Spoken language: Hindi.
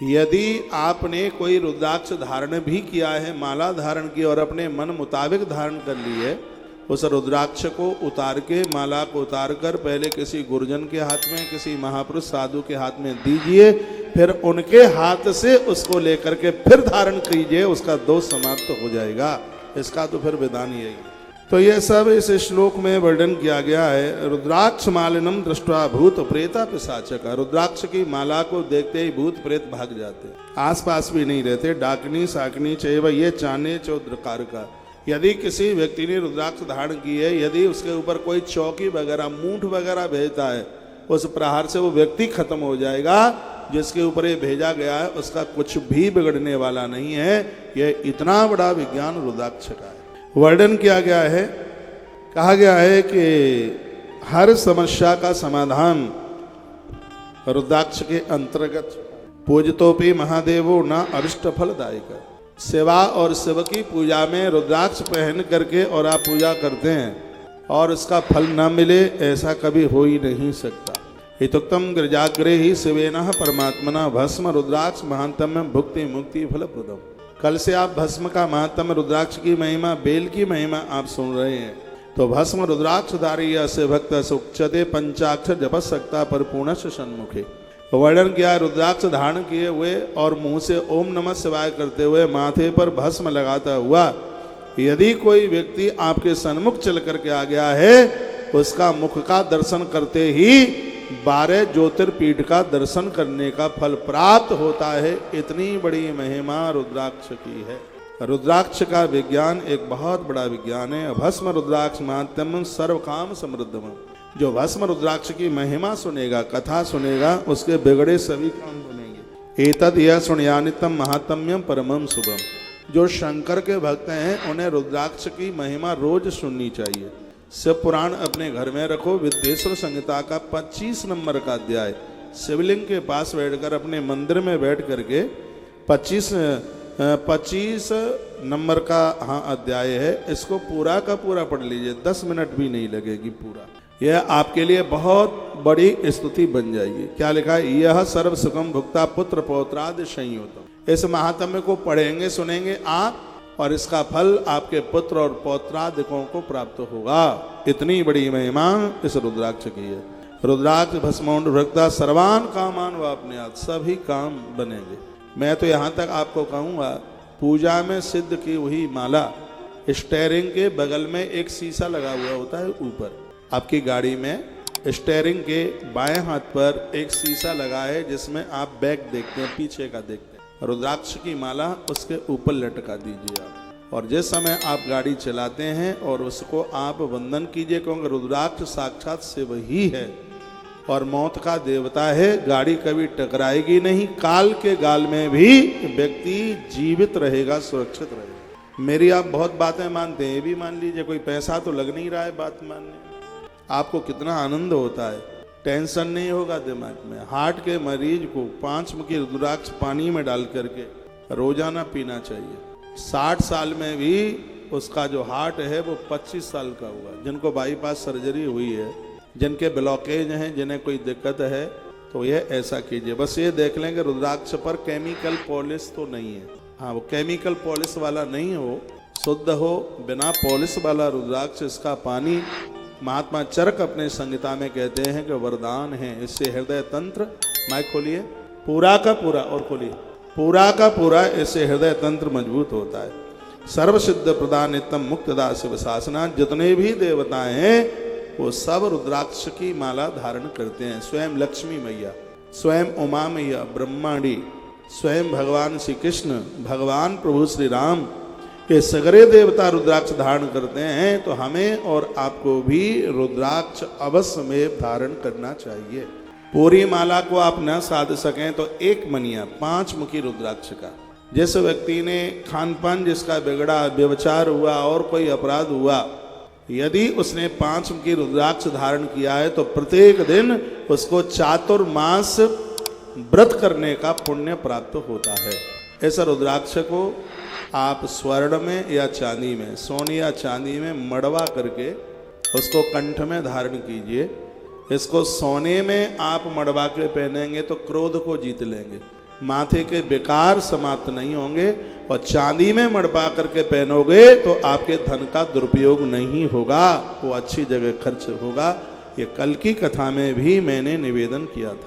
यदि आपने कोई रुद्राक्ष धारण भी किया है, माला धारण की और अपने मन मुताबिक धारण कर ली है, उस रुद्राक्ष को उतार के, माला को उतार कर पहले किसी गुरुजन के हाथ में, किसी महापुरुष साधु के हाथ में दीजिए, फिर उनके हाथ से उसको लेकर के फिर धारण कीजिए, उसका दोष समाप्त हो जाएगा। इसका तो फिर विधान यही है। तो ये सब इस श्लोक में वर्णन किया गया है। रुद्राक्ष मालिनम दृष्ट्वा भूत प्रेता पिशाचक। रुद्राक्ष की माला को देखते ही भूत प्रेत भाग जाते, आसपास भी नहीं रहते। डाकनी साकनी चैव ये चाने चौद्रकार का। यदि किसी व्यक्ति ने रुद्राक्ष धारण की है, यदि उसके ऊपर कोई चौकी वगैरह मूठ वगैरह भेजता है, उस प्रहार से वो व्यक्ति खत्म हो जाएगा। जिसके ऊपर ये भेजा गया है उसका कुछ भी बिगड़ने वाला नहीं है। यह इतना बड़ा विज्ञान रुद्राक्ष का है। वर्णन किया गया है, कहा गया है कि हर समस्या का समाधान रुद्राक्ष के अंतर्गत। पूजतोपि महादेवो न अरिष्ट फलदायक। सेवा और शिव की पूजा में रुद्राक्ष पहन करके और आप पूजा करते हैं और उसका फल न मिले, ऐसा कभी हो ही नहीं सकता। हितुक्तम गिरजाग्रे ही शिवेन परमात्मना भस्म रुद्राक्ष महात्म्य भुक्ति मुक्ति फलप्रदम। कल से आप भस्म का महात्म्य, रुद्राक्ष की महिमा, बेल की महिमा आप सुन रहे हैं। तो भस्म रुद्राक्षधारी अस्य भक्त सुक्षते पंचाक्षर जपसक्ता परिपूर्ण सन्मुखे। वर्णन किया, रुद्राक्ष धारण किए हुए और मुंह से ओम नमः शिवाय करते हुए माथे पर भस्म लगाता हुआ यदि कोई व्यक्ति आपके सन्मुख चल करके आ गया है, उसका मुख का दर्शन करते ही 12 ज्योतिर्पीठ का दर्शन करने का फल प्राप्त होता है। इतनी बड़ी महिमा रुद्राक्ष की है। रुद्राक्ष का विज्ञान एक बहुत बड़ा विज्ञान है। भस्म रुद्राक्ष महात्म्यम सर्व काम समृद्धम। जो भस्म रुद्राक्ष की महिमा सुनेगा, कथा सुनेगा, उसके बिगड़े सभी काम बनेंगे। एतद यह सुनयानितम महात्म्यम परमम शुभम। जो शंकर के भक्त हैं उन्हें रुद्राक्ष की महिमा रोज सुननी चाहिए। शिव पुराण अपने घर में रखो। विद्येश्वर संहिता का 25 नंबर का अध्याय, शिवलिंग के पास बैठकर अपने मंदिर में बैठ करके 25 नंबर का अध्याय है, इसको पूरा का पूरा पढ़ लीजिए। 10 मिनट भी नहीं लगेगी पूरा। यह आपके लिए बहुत बड़ी स्तुति बन जाएगी। क्या लिखा है? यह सर्व सुखम भुक्ता पुत्र पौत्रादि संयुतम। इस महात्म्य को पढ़ेंगे, सुनेंगे आप, और इसका फल आपके पुत्र और पौत्रादिकों को प्राप्त होगा। इतनी बड़ी महिमा इस रुद्राक्ष की है। रुद्राक्ष भस्मौंड भक्ता सर्वान कामान वापन्यात्। सभी काम बनेंगे। मैं तो यहाँ तक आपको कहूँगा, पूजा में सिद्ध की हुई माला, स्टेयरिंग के बगल में एक शीशा लगा हुआ होता है। ऊपर आपकी गाड़ी में स्टेयरिंग के बाएं हाथ पर एक शीशा लगा है, जिसमें आप बैक देखते हैं, पीछे का देखते हैं। रुद्राक्ष की माला उसके ऊपर लटका दीजिए आप, और जिस समय आप गाड़ी चलाते हैं और उसको आप वंदन कीजिए, क्योंकि रुद्राक्ष साक्षात शिव ही है और मौत का देवता है। गाड़ी कभी टकराएगी नहीं। काल के गाल में भी व्यक्ति जीवित रहेगा, सुरक्षित रहेगा। मेरी आप बहुत बातें मानते हैं, ये भी मान लीजिए। कोई पैसा तो लग नहीं रहा है बात मानने। आपको कितना आनंद होता है, टेंशन नहीं होगा दिमाग में। हार्ट के मरीज को 5 मुखी रुद्राक्ष पानी में डाल करके रोजाना पीना चाहिए। 60 साल में भी उसका जो हार्ट है वो 25 साल का हुआ। जिनको बाईपास सर्जरी हुई है, जिनके ब्लॉकेज हैं, जिन्हें कोई दिक्कत है, तो ये ऐसा कीजिए। बस ये देख लेंगे रुद्राक्ष पर केमिकल पॉलिश तो नहीं है। हाँ, वो केमिकल पॉलिश वाला नहीं हो, शुद्ध हो, बिना पॉलिश वाला रुद्राक्ष। इसका पानी महात्मा चरक अपने संहिता में कहते हैं कि वरदान है। इससे हृदय तंत्र, माइक खोलिए, पूरा का पूरा, और खोलिए, पूरा का पूरा, इससे हृदय तंत्र मजबूत होता है। सर्व सिद्ध प्रदान नित्यम मुक्तदा शिव शासना। जितने भी देवताएं हैं वो सब रुद्राक्ष की माला धारण करते हैं। स्वयं लक्ष्मी मैया, स्वयं उमा मैया ब्रह्मांडी, स्वयं भगवान श्री कृष्ण, भगवान प्रभु श्री राम, ये सगरे देवता रुद्राक्ष धारण करते हैं। तो हमें और आपको भी रुद्राक्ष अवश्य में धारण करना चाहिए। पूरी माला को आप न साध सकें तो एक मनिया 5 मुखी रुद्राक्ष का। जिस व्यक्ति ने खान पान जिसका बिगड़ा, व्यभिचार हुआ और कोई अपराध हुआ, यदि उसने 5 मुखी रुद्राक्ष धारण किया है तो प्रत्येक दिन उसको चातुर्मास व्रत करने का पुण्य प्राप्त होता है। ऐसा रुद्राक्ष को आप स्वर्ण में या चांदी में, सोने या चांदी में मड़वा करके उसको कंठ में धारण कीजिए। इसको सोने में आप मड़वा के पहनेंगे तो क्रोध को जीत लेंगे। माथे के विकार समाप्त नहीं होंगे, और चांदी में मड़पा करके पहनोगे तो आपके धन का दुरुपयोग नहीं होगा, वो अच्छी जगह खर्च होगा। ये कल की कथा में भी मैंने निवेदन किया था।